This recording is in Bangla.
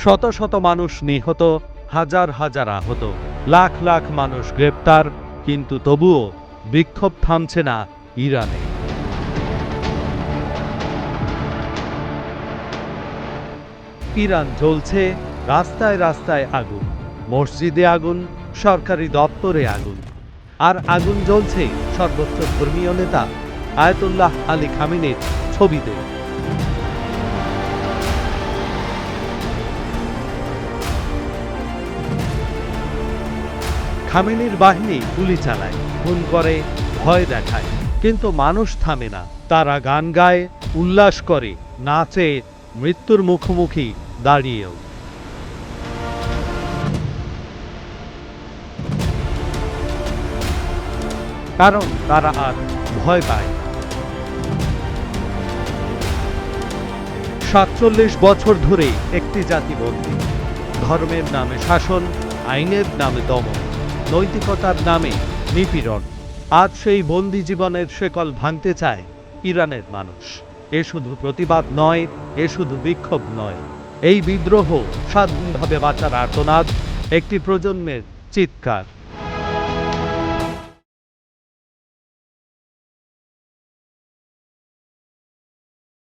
শত শত মানুষ নিহত, হাজার হাজার আহত, লাখ লাখ মানুষ গ্রেপ্তার, কিন্তু তবুও বিক্ষোভ থামছে না ইরানে। ইরান জ্বলছে, রাস্তায় রাস্তায় আগুন, মসজিদে আগুন, সরকারি দপ্তরে আগুন। আর আগুন জ্বলছে সর্বোচ্চ ধর্মীয় নেতা আয়াতুল্লাহ আলী খামেনির ছবিতে। খামেনির বাহিনী গুলি চালায়, খুন করে, ভয় দেখায়, কিন্তু মানুষ থামে না। তারা গান গায়, উল্লাস করে, নাচে, মৃত্যুর মুখোমুখি দাঁড়িয়েও। কারণ তারা আর ভয় পায়। ৪৭ বছর ধরে একটি জাতি বন্দী, ধর্মের নামে শাসন, আইনের নামে দমন, নৈতিকতার নামে নিপীড়ন। আজ সেই বন্দী জীবনের শেকল ভাঙতে চায় ইরানের মানুষ। এ শুধু প্রতিবাদ নয়, এ শুধু বিক্ষোভ নয়, এই বিদ্রোহ স্বাধীনভাবে বাঁচার আর্তনাদ, একটি প্রজন্মের চিৎকার।